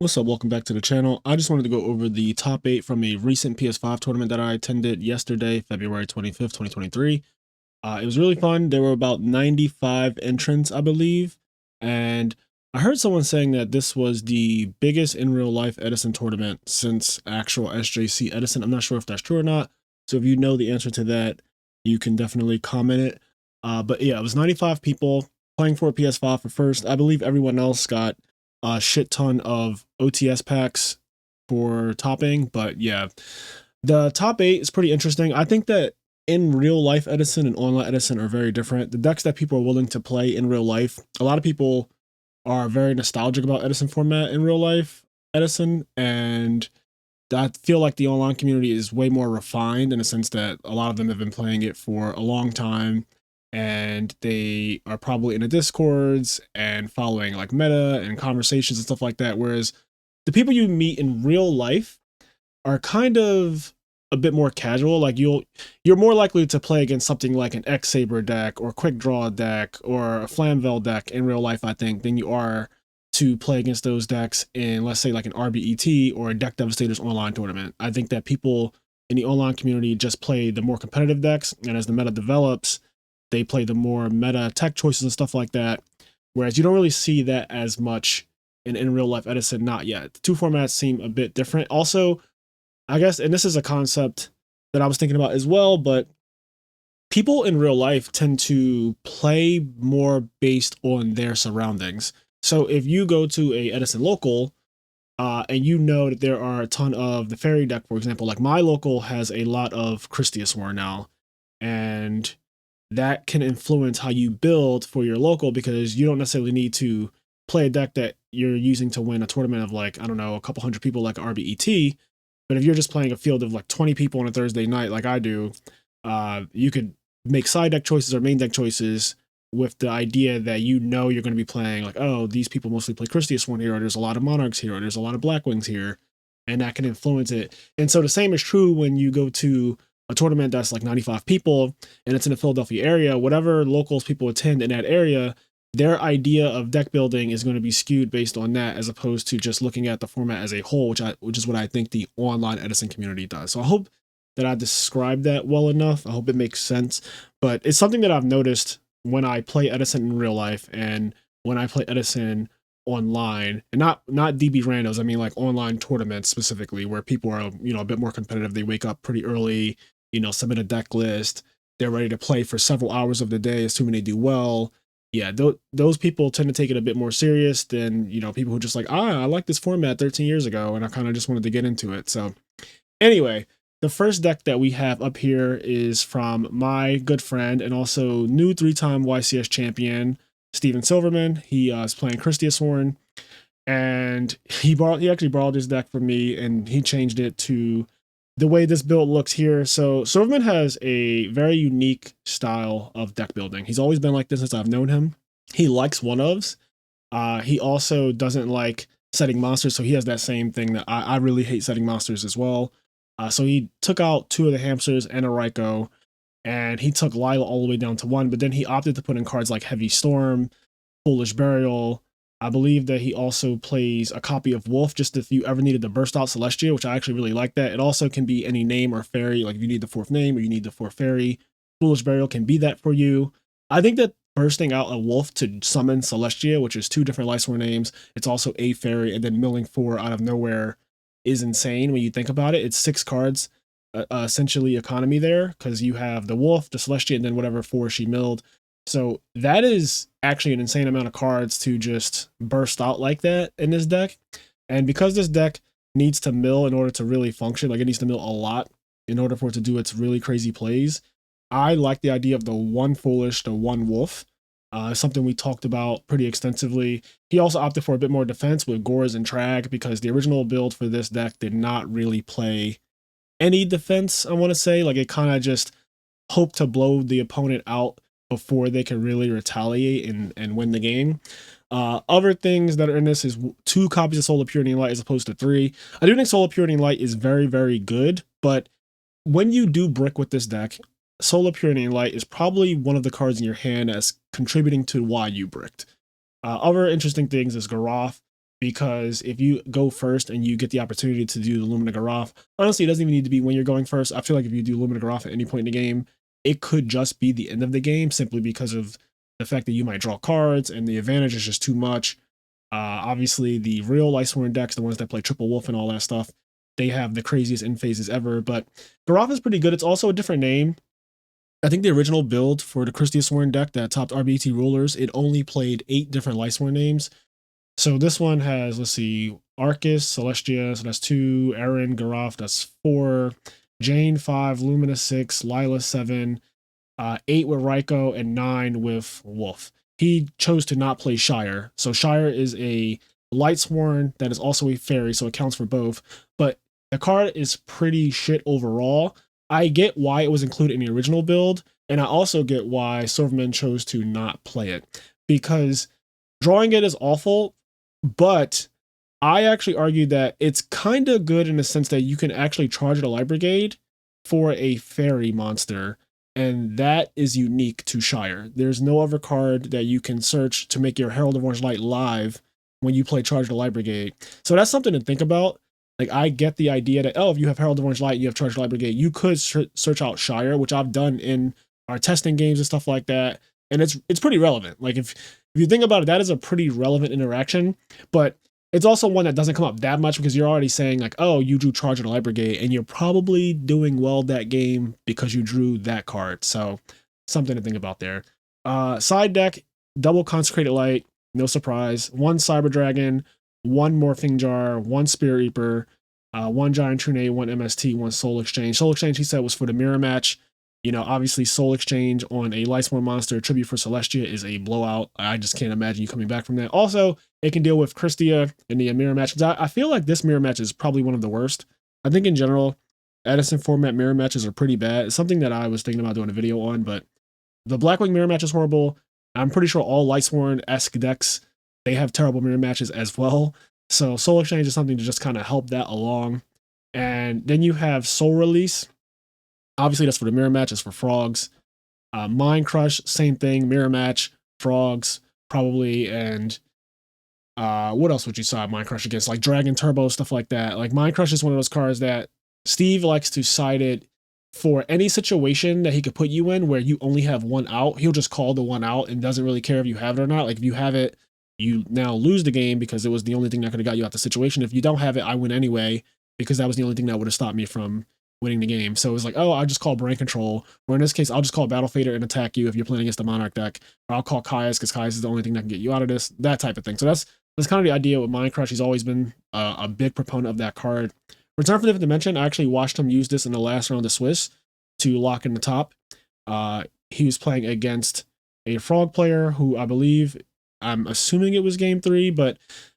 What's up? Welcome back to the channel. I just wanted to go over the top 8 from a recent PS5 tournament that I attended yesterday, February 25th, 2023. It was really fun. There were about 95 entrants, I believe. And I heard someone saying that this was the biggest in real life Edison tournament since actual SJC Edison. I'm not sure if that's true or not. So if you know the answer to that, you can definitely comment it. But yeah, it was 95 people playing for a PS5 for first. I believe everyone else got a shit ton of OTS packs for topping. But yeah, the top 8 is pretty interesting. I think that in real life Edison and online Edison are very different. The decks that people are willing to play in real life, a lot of people are very nostalgic about Edison format in real life Edison, and I feel like the online community is way more refined in the sense that a lot of them have been playing it for a long time, and they are probably in the discords and following like meta and conversations and stuff like that, whereas the people you meet in real life are kind of a bit more casual. Like you're more likely to play against something like an X Saber deck or Quick Draw deck or a Flamvel deck in real life, I think, than you are to play against those decks in, let's say, like an RBET or a Deck Devastators online tournament. I think that people in the online community just play the more competitive decks, and as the meta develops, they play the more meta tech choices and stuff like that. Whereas you don't really see that as much in real life Edison, not yet. The two formats seem a bit different. Also, I guess, and this is a concept that I was thinking about as well, but people in real life tend to play more based on their surroundings. So if you go to a Edison local, and you know that there are a ton of the fairy deck, for example, like my local has a lot of War now, and that can influence how you build for your local because you don't necessarily need to play a deck that you're using to win a tournament of like, I don't know, a couple hundred people like RBET. But if you're just playing a field of like 20 people on a Thursday night, like I do, you could make side deck choices or main deck choices with the idea that you know you're going to be playing like, oh, these people mostly play One here, or there's a lot of Monarchs here, or there's a lot of Blackwings here, and that can influence it. And so the same is true when you go to a tournament that's like 95 people and it's in the Philadelphia area. Whatever locals people attend in that area, their idea of deck building is going to be skewed based on that, as opposed to just looking at the format as a whole, which is what I think the online Edison community does. So I hope that I described that well enough. I hope it makes sense. But it's something that I've noticed when I play Edison in real life and when I play Edison online, and not DB randos. I mean like online tournaments specifically, where people are a bit more competitive. They wake up pretty early, submit a deck list. They're ready to play for several hours of the day, assuming they do well. Yeah, those people tend to take it a bit more serious than people who just like, I like this format 13 years ago, and I kind of just wanted to get into it. So anyway, the first deck that we have up here is from my good friend and also new 3-time YCS champion, Steven Silverman. He is playing Horn, and he actually borrowed his deck from me, and he changed it to the way this build looks here. So Silverman has a very unique style of deck building. He's always been like this since I've known him. He likes one-ofs. He also doesn't like setting monsters, so he has that same thing that I really hate setting monsters as well. So he took out 2 of the hamsters and a Raikou, and he took Lila all the way down to 1, but then he opted to put in cards like Heavy Storm, Foolish Burial. I believe that he also plays a copy of Wolf, just if you ever needed to burst out Celestia, which I actually really like that. It also can be any name or fairy, like if you need the 4th name or you need the 4th fairy, Foolish Burial can be that for you. I think that bursting out a Wolf to summon Celestia, which is 2 different Lightsworn names, it's also a fairy, and then milling 4 out of nowhere is insane when you think about it. It's 6 cards, essentially economy there, because you have the Wolf, the Celestia, and then whatever 4 she milled. So that is actually an insane amount of cards to just burst out like that in this deck. And because this deck needs to mill in order to really function, like it needs to mill a lot in order for it to do its really crazy plays, I like the idea of the 1 Foolish, the 1 Wolf. Something we talked about pretty extensively. He also opted for a bit more defense with Gores and Trag, because the original build for this deck did not really play any defense, I want to say. Like it kind of just hoped to blow the opponent out before they could really retaliate and win the game. Other things that are in this is 2 copies of Solar Purity and Light as opposed to 3. I do think Solar Purity and Light is very, very good, but when you do brick with this deck, Solar Purity and Light is probably one of the cards in your hand as contributing to why you bricked. Other interesting things is Garoth. because if you go first and you get the opportunity to do the Lumina Garaf, honestly, it doesn't even need to be when you're going first. I feel like if you do Lumina Garaf at any point in the game, it could just be the end of the game simply because of the fact that you might draw cards and the advantage is just too much. Obviously, the real Lightsworn decks, the ones that play Triple Wolf and all that stuff, they have the craziest end phases ever. But Garaf is pretty good. It's also a different name. I think the original build for the Christia deck that topped RBT Rulers, it only played 8 different Lightsworn names. So this one has, let's see, Arcus, Celestia, so that's 2, Aaron, Garaf, that's 4, Jane 5, Lumina 6, Lila 7, 8 with Raiko, and 9 with Wolf. He chose to not play Shire. So Shire is a Lightsworn that is also a fairy, so it counts for both. But the card is pretty shit overall. I get why it was included in the original build, and I also get why Silverman chose to not play it. Because drawing it is awful, but I actually argue that it's kind of good in the sense that you can actually charge the Light Brigade for a fairy monster, and that is unique to Shire. There's no other card that you can search to make your Herald of Orange Light live when you play Charge the Light Brigade. So that's something to think about. Like, I get the idea that, oh, if you have Herald of Orange Light, you have Charge the Light Brigade, you could search out Shire, which I've done in our testing games and stuff like that, and it's pretty relevant. Like, if you think about it, that is a pretty relevant interaction, but it's also one that doesn't come up that much because you're already saying like, oh, you drew Charge of the Light Brigade, and you're probably doing well that game because you drew that card. So something to think about there. Side deck, double Consecrated Light, no surprise. 1 Cyber Dragon, 1 Morphing Jar, 1 Spirit Reaper, 1 Giant Trune, 1 MST, 1 Soul Exchange. Soul Exchange, he said, was for the mirror match. You know, obviously Soul Exchange on a Lightsworn monster, Tribute for Celestia, is a blowout. I just can't imagine you coming back from that. Also, it can deal with Christia in the mirror match. I feel like this mirror match is probably one of the worst. I think in general, Edison format mirror matches are pretty bad. It's something that I was thinking about doing a video on, but the Blackwing mirror match is horrible. I'm pretty sure all Lightsworn-esque decks, they have terrible mirror matches as well. So Soul Exchange is something to just kind of help that along. And then you have Soul Release. Obviously, that's for the mirror match. It's for frogs. Mind Crush, same thing. Mirror match, frogs, probably. And what else would you side Mind Crush against? Like Dragon Turbo, stuff like that. Like Mind Crush is one of those cards that Steve likes to side it for any situation that he could put you in where you only have one out. He'll just call the one out and doesn't really care if you have it or not. Like if you have it, you now lose the game because it was the only thing that could have got you out the situation. If you don't have it, I win anyway because that was the only thing that would have stopped me from winning the game. So it was like, oh, I'll just call Brain Control. Or in this case, I'll just call Battle Fader and attack you if you're playing against the Monarch deck. Or I'll call Caius because Caius is the only thing that can get you out of this. That type of thing. So that's kind of the idea with Mind Crush. He's always been a big proponent of that card. Return from Different Dimension, I actually watched him use this in the last round of Swiss to lock in the top. He was playing against a Frog player who I believe, I'm assuming it was game 3, but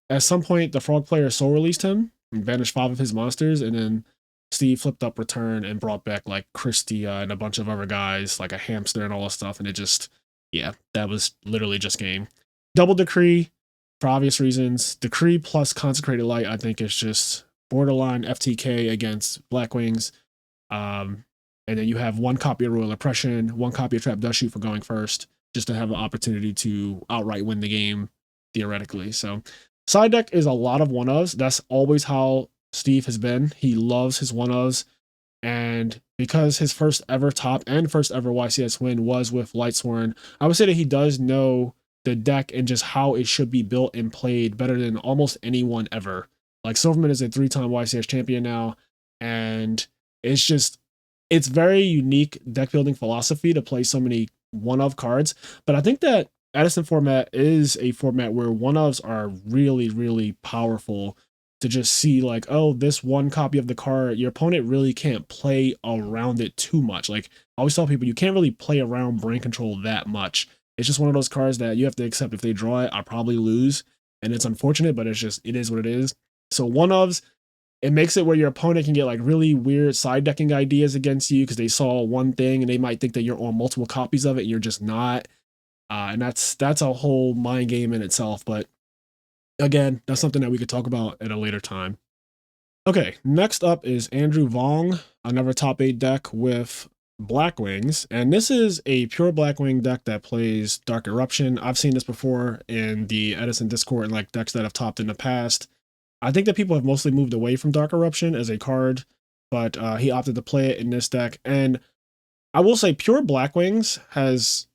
at some point the Frog player soul released him and banished 5 of his monsters, and then Steve flipped up Return and brought back like Christia and a bunch of other guys, like a hamster and all that stuff, and it just, yeah, that was literally just game. Double Decree, for obvious reasons. Decree plus Consecrated Light, I think, is just borderline FTK against Blackwings. And then you have 1 copy of Royal Oppression, 1 copy of Trap Dust Shoot for going first, just to have an opportunity to outright win the game, theoretically. So side deck is a lot of one-ofs. That's always how Steve has been. He loves his one-ofs. And because his first ever top and first ever YCS win was with Lightsworn, I would say that he does know the deck and just how it should be built and played better than almost anyone ever. Like Silverman is a 3-time YCS champion now, and it's very unique deck building philosophy to play so many one-of cards. But I think that Edison format is a format where one-ofs are really, really powerful to just see like, oh, this 1 copy of the card, your opponent really can't play around it too much. Like I always tell people, you can't really play around Brain Control that much. It's just one of those cards that you have to accept if they draw it, I probably lose. And it's unfortunate, but it is what it is. So one-ofs, it makes it where your opponent can get like really weird side decking ideas against you because they saw one thing and they might think that you're on multiple copies of it and you're just not. And that's a whole mind game in itself. But again, that's something that we could talk about at a later time. Okay, next up is Andrew Vong, another top 8 deck with Blackwings, and this is a pure Blackwing deck that plays Dark Eruption. I've seen this before in the Edison Discord and like decks that have topped in the past. I think that people have mostly moved away from Dark Eruption as a card, but he opted to play it in this deck. And I will say, pure Blackwings has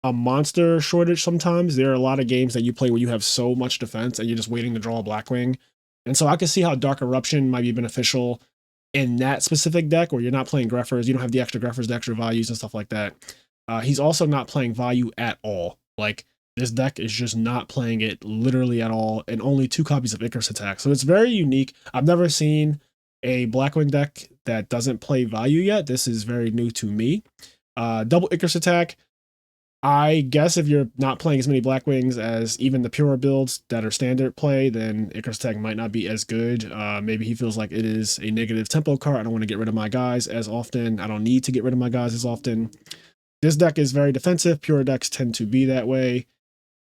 a monster shortage sometimes. There are a lot of games that you play where you have so much defense and you're just waiting to draw a Blackwing. And so I can see how Dark Eruption might be beneficial in that specific deck where you're not playing Greffers, you don't have the extra Greffers, the extra values and stuff like that. He's also not playing value at all. Like, this deck is just not playing it literally at all, and only 2 copies of Icarus Attack. So it's very unique. I've never seen a Blackwing deck that doesn't play value yet. This is very new to me. Double Icarus Attack. I guess if you're not playing as many Blackwings as even the pure builds that are standard play, then Icarus Attack might not be as good. Maybe he feels like it is a negative tempo card. I don't want to get rid of my guys as often. I don't need to get rid of my guys as often. This deck is very defensive. Pure decks tend to be that way.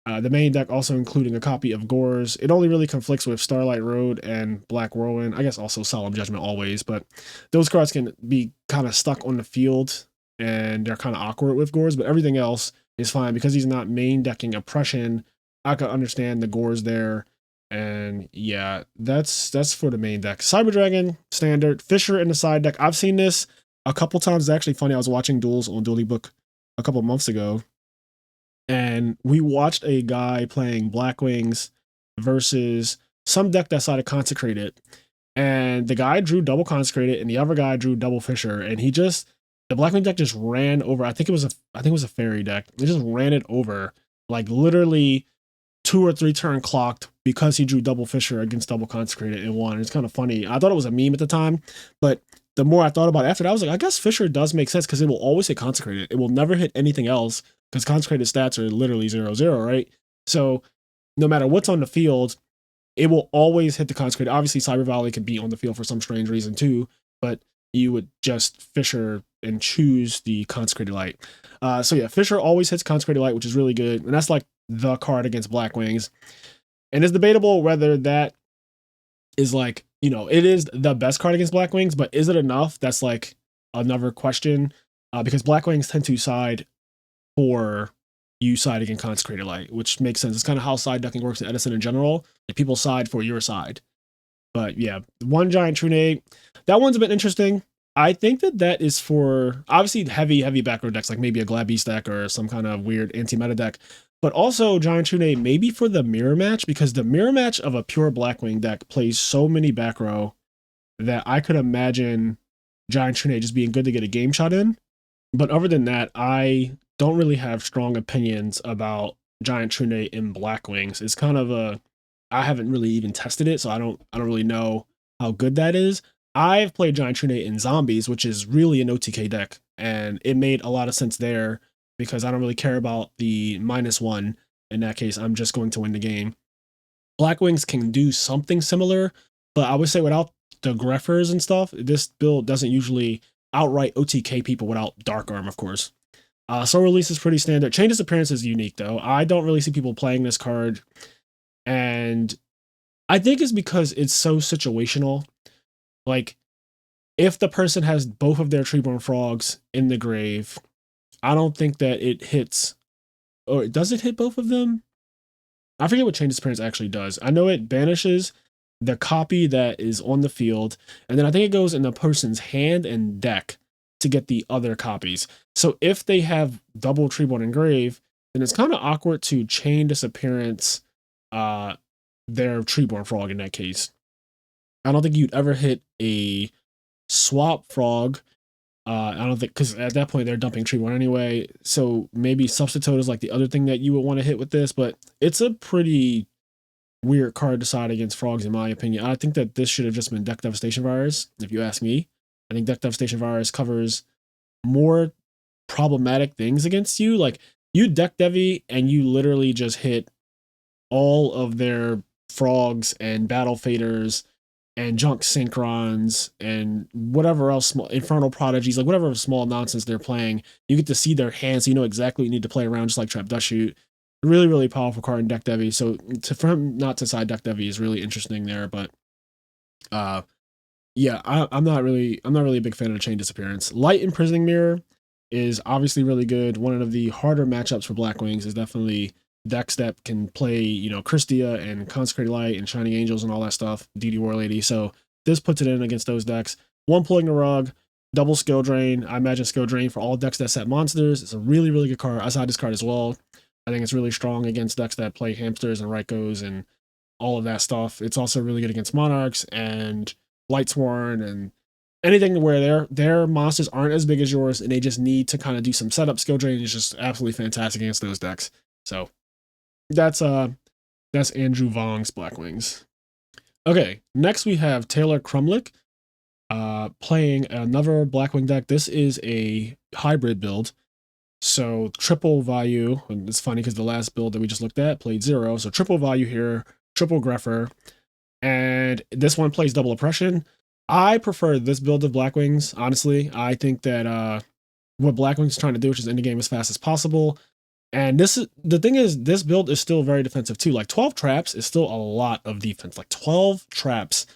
The main deck also including a copy of Gores. It only really conflicts with Starlight Road and Black Whirlwind. I guess also Solemn Judgment always, but those cards can be kind of stuck on the field and they're kind of awkward with Gores, but everything else is fine because he's not main decking Oppression. I can understand the Gores there. And yeah, that's for the main deck. Cyber Dragon, standard. Fisher in the side deck. I've seen this a couple times. It's actually funny. I was watching duels on Dually Book a couple months ago, and we watched a guy playing Blackwings versus some deck that sided Consecrated. And the guy drew double Consecrated, and the other guy drew double Fisher, and the Blackwing deck just ran over. I think it was a fairy deck. They just ran it over, like literally 2 or 3 turn clocked because he drew double Fisher against double Consecrated and won. It's kind of funny. I thought it was a meme at the time, but the more I thought about it after that, I was like, I guess Fisher does make sense because it will always hit Consecrated. It will never hit anything else because Consecrated stats are literally 0-0, right? So no matter what's on the field, it will always hit the Consecrated. Obviously, Cyber Volley could be on the field for some strange reason too, but you would just Fisher and choose the Consecrated Light. So yeah, Fisher always hits Consecrated Light, which is really good. And that's like the card against Blackwings. And it's debatable whether that is like, it is the best card against Blackwings, but is it enough? That's like another question. Because Blackwings tend to side for you side against Consecrated Light, which makes sense. It's kind of how side decking works in Edison in general. Like, people side for your side. But yeah, one giant Trunade. That one's a bit interesting. I think that is for obviously heavy back row decks, like maybe a Glad Beast deck or some kind of weird anti-meta deck. But also Giant Trunade maybe for the mirror match, because the mirror match of a pure Blackwing deck plays so many back row that I could imagine Giant Trunade just being good to get a game shot in. But other than that, I don't really have strong opinions about Giant Trunade in Blackwings. It's kind of I haven't really even tested it, so I don't really know how good that is. I've played Giant Trunade in Zombies, which is really an OTK deck, and it made a lot of sense there because I don't really care about the -1. In that case, I'm just going to win the game. Blackwings can do something similar, but I would say without the Greffers and stuff, this build doesn't usually outright OTK people without Dark Arm, of course. Soul Release is pretty standard. Change's Appearance is unique, though. I don't really see people playing this card, and I think it's because it's so situational. Like, if the person has both of their Treeborn Frogs in the grave, I don't think that it hits. Or does it hit both of them? I forget what Change's Appearance actually does. I know it banishes the copy that is on the field, and then I think it goes in the person's hand and deck to get the other copies. So if they have double Treeborn Engrave, then it's kind of awkward to chain Disappearance their Treeborn Frog in that case. I don't think you'd ever hit a swap frog. I don't think, because at that point they're dumping Treeborn anyway. So maybe Substitute is like the other thing that you would want to hit with this, but it's a pretty weird card to side against frogs, in my opinion. I think that this should have just been Deck Devastation Virus, if you ask me. I think Deck Devastation Virus covers more problematic things against you. Like, you deck Devi and you literally just hit all of their frogs and battle faders and junk synchrons and whatever else, small infernal prodigies, like whatever small nonsense they're playing. You get to see their hands, so you know exactly what you need to play around, just like Trap Dust Shoot. Really, really powerful card in Deck Devi. So for him not to side Deck Devi is really interesting there. But yeah, I'm not really a big fan of the Chain Disappearance. Light Imprisoning Mirror. is obviously really good. One of the harder matchups for Blackwings is definitely decks that can play, Christia and Consecrated Light and Shining Angels and all that stuff, DD War Lady. So this puts it in against those decks. One pulling the rug, double skill drain. I imagine skill drain for all decks that set monsters. It's a really, really good card. I saw this card as well. I think it's really strong against decks that play hamsters and Rykos and all of that stuff. It's also really good against Monarchs and Lightsworn and anything where their monsters aren't as big as yours and they just need to kind of do some setup. Skill drain is just absolutely fantastic against those decks. So that's Andrew Vong's Blackwings. Okay, next we have Taylor Crumlick playing another Blackwing deck. This is a hybrid build. So triple value, and it's funny because the last build that we just looked at played 0. So triple value here, triple Greffer, and this one plays double oppression. I prefer this build of Blackwings, honestly. I think that what Blackwing's trying to do, which is end the game as fast as possible. And the thing is, this build is still very defensive too. Like 12 traps is still a lot of defense. Like 12 traps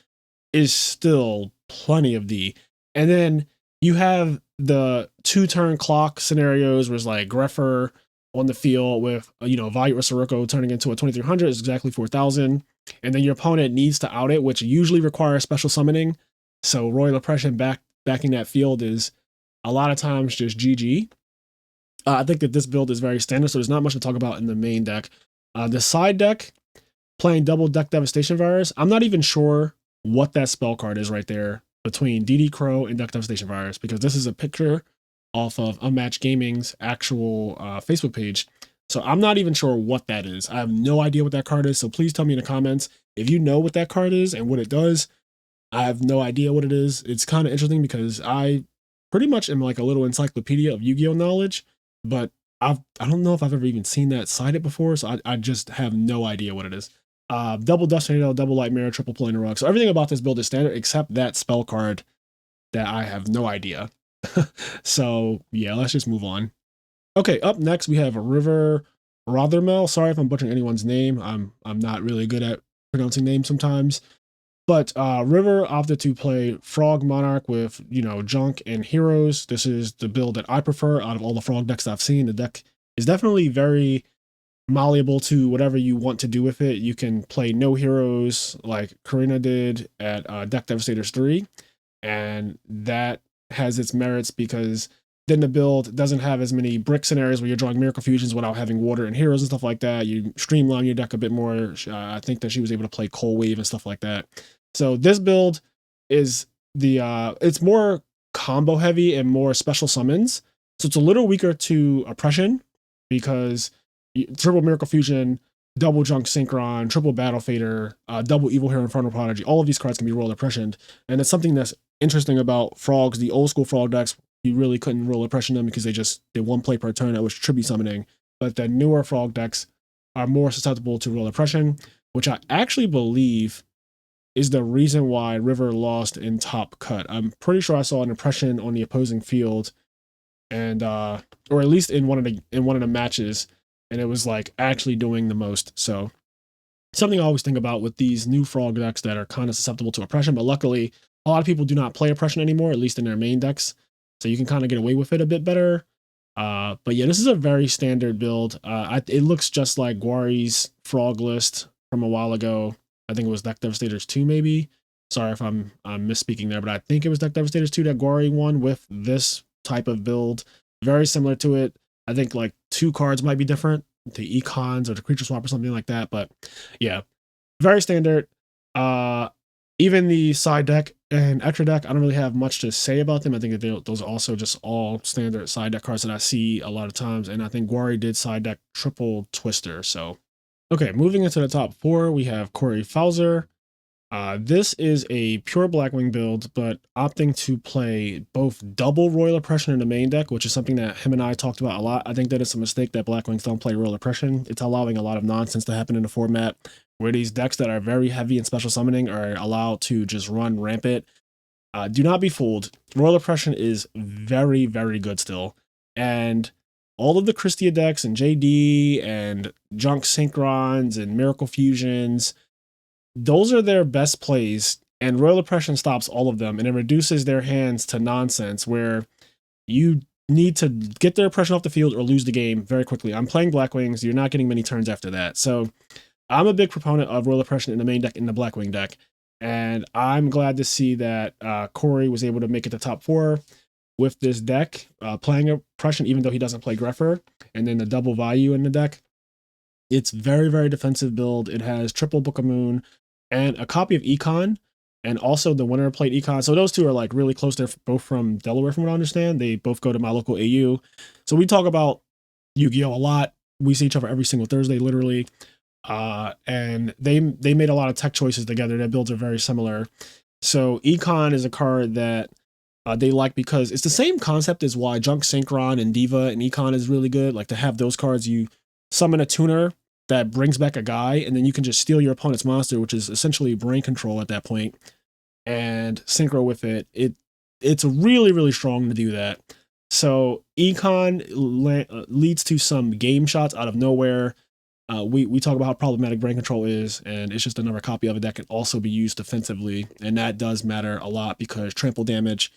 is still plenty of D. And then you have the 2-turn clock scenarios where it's like Greffer on the field with, Valiant or Sirocco turning into a 2300 is exactly 4,000. And then your opponent needs to out it, which usually requires special summoning. So Royal Oppression backing that field is a lot of times just GG. I think that this build is very standard, so there's not much to talk about in the main deck. The side deck, playing double deck Devastation Virus. I'm not even sure what that spell card is right there between DD Crow and Deck Devastation Virus, because this is a picture off of Unmatched Gaming's actual Facebook page. So I'm not even sure what that is. I have no idea what that card is, so please tell me in the comments if you know what that card is and what it does. I have no idea what it is. It's kind of interesting because I pretty much am like a little encyclopedia of Yu-Gi-Oh knowledge, but I don't know if I've ever even seen that cited before, so I just have no idea what it is. Double Dust Tornado, double Light Mirror, triple Pulling the Rug. So everything about this build is standard except that spell card that I have no idea. So yeah, let's just move on. Okay, up next we have River Rothermel. Sorry if I'm butchering anyone's name. I'm not really good at pronouncing names sometimes. But River opted to play Frog Monarch with, Junk and Heroes. This is the build that I prefer out of all the Frog decks I've seen. The deck is definitely very malleable to whatever you want to do with it. You can play no heroes like Karina did at Deck Devastators 3. And that has its merits because then the build doesn't have as many brick scenarios where you're drawing Miracle Fusions without having water and heroes and stuff like that. You streamline your deck a bit more. I think that she was able to play Cold Wave and stuff like that. So this build is it's more combo heavy and more special summons. So it's a little weaker to Oppression because triple Miracle Fusion, double Junk Synchron, triple Battle Fader, double Evil Hero Infernal Prodigy. All of these cards can be rolled Oppression. And it's something that's interesting about Frogs. The old school Frog decks, you really couldn't roll Oppression them because they just did one play per turn. That was tribute summoning. But the newer Frog decks are more susceptible to roll Oppression, which I actually believe is the reason why River lost in Top Cut. I'm pretty sure I saw an Oppression on the opposing field, and or at least in one of the matches, and it was like actually doing the most. So something I always think about with these new Frog decks that are kind of susceptible to Oppression, but luckily a lot of people do not play Oppression anymore, at least in their main decks. So you can kind of get away with it a bit better. But yeah, this is a very standard build. It looks just like Gwari's Frog list from a while ago. I think it was Deck Devastators 2, maybe. Sorry if I'm misspeaking there, but I think it was Deck Devastators 2 that Gwari won with this type of build. Very similar to it. I think like 2 cards might be different, the Econs or the Creature Swap or something like that. But yeah, very standard. Even the side deck and extra deck, I don't really have much to say about them. I think that those are also just all standard side deck cards that I see a lot of times. And I think Gwari did side deck triple Twister. So, okay, moving into the top 4, we have Corey Fowler. This is a pure Blackwing build, but opting to play both double Royal Oppression in the main deck, which is something that him and I talked about a lot. I think that it's a mistake that Blackwings don't play Royal Oppression. It's allowing a lot of nonsense to happen in the format, where these decks that are very heavy in special summoning are allowed to just run rampant. Do not be fooled. Royal Oppression is very, very good still. And all of the Christia decks and JD and Junk Synchrons and Miracle Fusions, those are their best plays, and Royal Oppression stops all of them, and it reduces their hands to nonsense where you need to get their oppression off the field or lose the game very quickly. I'm playing Blackwings. You're not getting many turns after that. So I'm a big proponent of Royal Oppression in the main deck, in the Blackwing deck. And I'm glad to see that Corey was able to make it to top 4 with this deck, playing Oppression, even though he doesn't play Greffer, and then the double value in the deck. It's very, very defensive build. It has triple Book of Moon and a copy of Econ, and also the winner played Econ. So those two are like really close. They're both from Delaware, from what I understand. They both go to my local AU. So we talk about Yu-Gi-Oh! A lot. We see each other every single Thursday, literally. And they made a lot of tech choices together. Their builds are very similar. So Econ is a card that they like because it's the same concept as why Junk Synchron and Diva and Econ is really good. Like, to have those cards, you summon a tuner that brings back a guy, and then you can just steal your opponent's monster, which is essentially brain control at that point, and synchro with it. It's really, really strong to do that. So Econ leads to some game shots out of nowhere. We talk about how problematic brain control is, and it's just another copy of it that can also be used defensively, and that does matter a lot because trample damage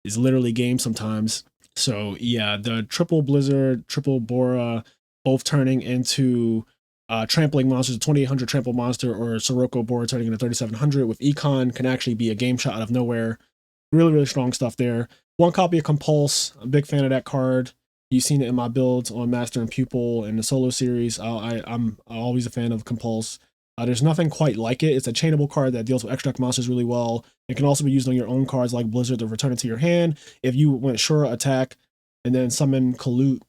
is literally game sometimes. So yeah, the triple Blizzard, triple Bora, both turning into trampling monsters, a 2800 trample monster, or Sirocco Bora turning into 3700 with Econ can actually be a game shot out of nowhere. Really, really strong stuff there. One copy of Compulse. I'm a big fan of that card. You've seen it in my builds on Master and Pupil and the solo series. I'm always a fan of Compulse. There's nothing quite like it. It's a chainable card that deals with extra deck monsters really well. It can also be used on your own cards like Blizzard to return it to your hand. If you went Shura attack and then summon Kalut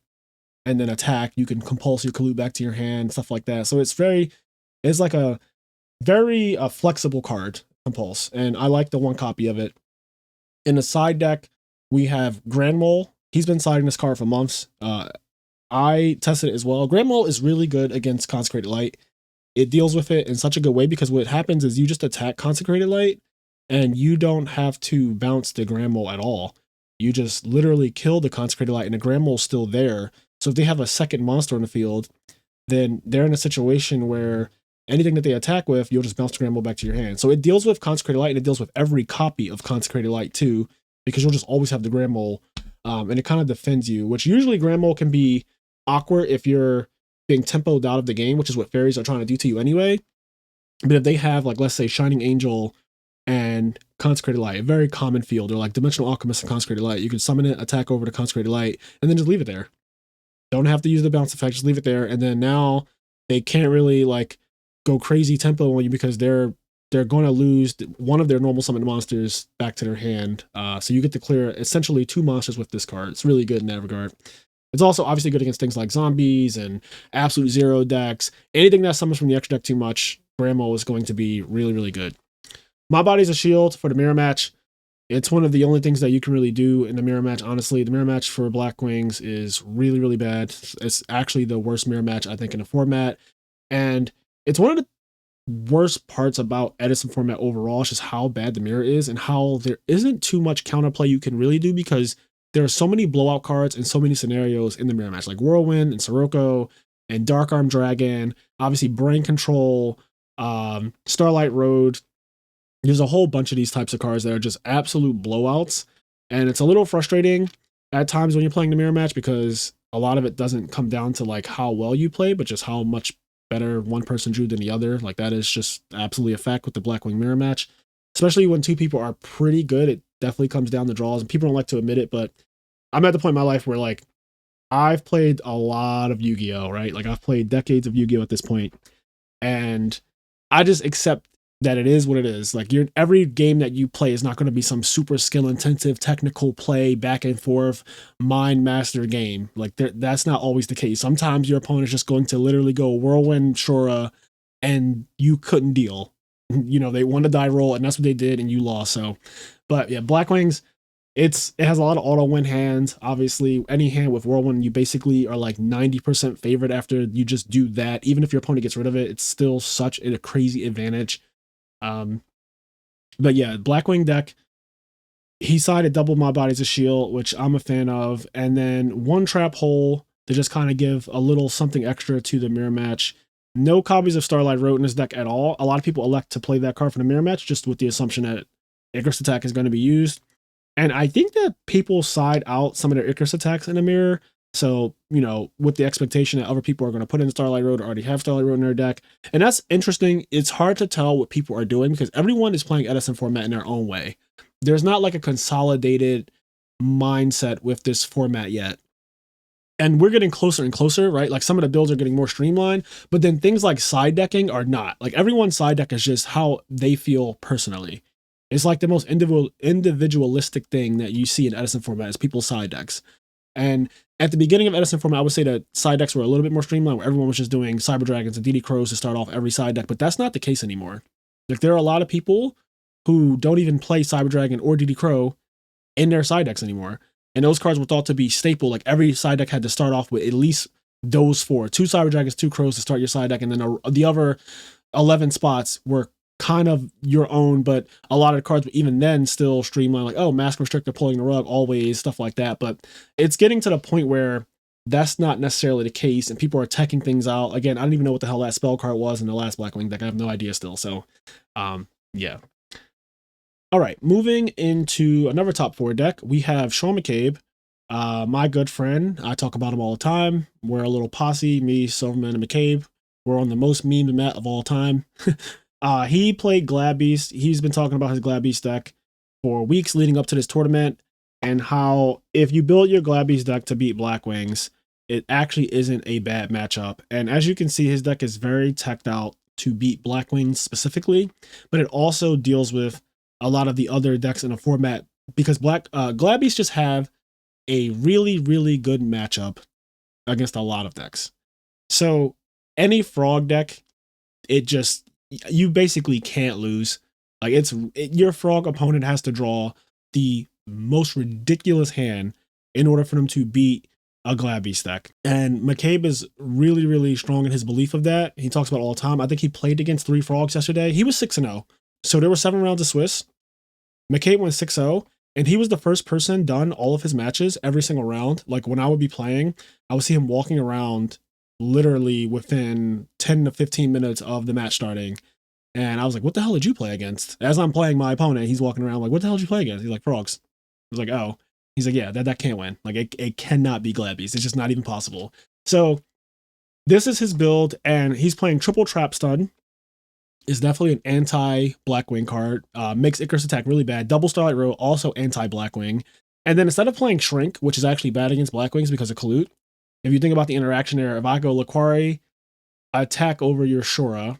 and then attack, you can compulse your Kalut back to your hand, stuff like that. So it's like a very flexible card, Compulse, and I like the one copy of it. In the side deck, we have Grand Mole. He's been siding this card for months. I tested it as well. Grand Mole is really good against Consecrated Light. It deals with it in such a good way because what happens is you just attack Consecrated Light and you don't have to bounce the Grand Mole at all. You just literally kill the Consecrated Light and the Grand Mole's still there. So if they have a second monster on the field, then they're in a situation where anything that they attack with, you'll just bounce the Grand Mole back to your hand. So it deals with Consecrated Light and it deals with every copy of Consecrated Light too, because you'll just always have the Grand Mole. And it kind of defends you, which usually Grand Mole can be awkward if you're being tempoed out of the game, which is what fairies are trying to do to you anyway. But if they have, like, let's say Shining Angel and Consecrated Light, a very common field, or like Dimensional Alchemist and Consecrated Light, you can summon it, attack over to Consecrated Light, and then just leave it there. Don't have to use the bounce effect, just leave it there. And then now they can't really like go crazy tempo on you because they're going to lose one of their normal summoned monsters back to their hand. So you get to clear essentially 2 monsters with this card. It's really good in that regard. It's also obviously good against things like zombies and absolute zero decks. Anything that summons from the extra deck too much, Grand Mole is going to be really, really good. My Body's a Shield for the mirror match. It's one of the only things that you can really do in the mirror match, honestly. The mirror match for Blackwings is really, really bad. It's actually the worst mirror match, I think, in the format. And it's one of the worst parts about Edison format overall, is just how bad the mirror is and how there isn't too much counterplay you can really do because there are so many blowout cards and so many scenarios in the mirror match, like Whirlwind and Sirocco and Dark Arm Dragon, obviously Brain Control, Starlight Road. There's a whole bunch of these types of cards that are just absolute blowouts. And it's a little frustrating at times when you're playing the mirror match because a lot of it doesn't come down to like how well you play, but just how much better one person drew than the other. Like, that is just absolutely a fact with the Blackwing mirror match, especially when 2 people are pretty good. It definitely comes down to draws, and people don't like to admit it, but I'm at the point in my life where like I've played a lot of Yu-Gi-Oh, right? Like, I've played decades of Yu-Gi-Oh at this point, and I just accept that it is what it is. Like, every game that you play is not going to be some super skill intensive technical play back and forth mind master game. Like, that's not always the case. Sometimes your opponent is just going to literally go Whirlwind Shura and you couldn't deal. You know, they won a die roll and that's what they did and you lost. So, but yeah, Blackwings, it has a lot of auto win hands. Obviously, any hand with Whirlwind, you basically are like 90% favored after you just do that. Even if your opponent gets rid of it, it's still such a crazy advantage. But yeah, Blackwing deck, he sided double My Body's a Shield, which I'm a fan of, and then one trap hole to just kind of give a little something extra to the mirror match. No copies of Starlight Road in this deck at all. A lot of people elect to play that card for the mirror match just with the assumption that Icarus attack is going to be used. And I think that people side out some of their Icarus attacks in the mirror. So, with the expectation that other people are going to put in Starlight Road or already have Starlight Road in their deck. And that's interesting. It's hard to tell what people are doing because everyone is playing Edison format in their own way. There's not like a consolidated mindset with this format yet. And we're getting closer and closer, right? Like some of the builds are getting more streamlined, but then things like side decking are not. Like everyone's side deck is just how they feel personally. It's like the most individualistic thing that you see in Edison format is people's side decks. And at the beginning of Edison format, I would say that side decks were a little bit more streamlined, where everyone was just doing Cyber Dragons and DD Crows to start off every side deck, but that's not the case anymore. Like there are a lot of people who don't even play Cyber Dragon or DD Crow in their side decks anymore. And those cards were thought to be staple. Like every side deck had to start off with at least those 4, 2 Cyber Dragons, 2 Crows to start your side deck. And then the other 11 spots were kind of your own, but a lot of the cards were even then still streamlined, like, oh, Mask Restrictor pulling the rug always, stuff like that. But it's getting to the point where that's not necessarily the case, and people are teching things out. Again, I don't even know what the hell that spell card was in the last Blackwing deck. I have no idea still. So, yeah. All right, moving into another top 4 deck, we have Sean McCabe, my good friend. I talk about him all the time. We're a little posse, me, Silverman, and McCabe. We're on the most memed Met of all time. He played Glad Beast. He's been talking about his Glad Beast deck for weeks leading up to this tournament, and how if you build your Glad Beast deck to beat Blackwings, it actually isn't a bad matchup. And as you can see, his deck is very teched out to beat Blackwings specifically, but it also deals with a lot of the other decks in a format because Glad Beasts just have a really, really good matchup against a lot of decks. So any frog deck, you basically can't lose. Like your frog opponent has to draw the most ridiculous hand in order for them to beat a Glad Beast deck. And McCabe is really, really strong in his belief of that. He talks about it all the time. I think he played against 3 frogs yesterday. He was 6-0. So there were 7 rounds of Swiss. McCabe went 6-0, and he was the first person done all of his matches every single round. Like when I would be playing, I would see him walking around literally within 10 to 15 minutes of the match starting. And I was like, what the hell did you play against? As I'm playing my opponent, he's walking around like, what the hell did you play against? He's like, frogs. I was like, oh. He's like, yeah, that can't win. Like it cannot be Glad Beast. It's just not even possible. So this is his build, and he's playing triple trap stun. Is definitely an anti-Blackwing card. Makes Icarus attack really bad. Double Starlight Row, also anti-Blackwing. And then instead of playing Shrink, which is actually bad against Blackwings because of Kalut, if you think about the interaction there, if I go Laquari, attack over your Shura,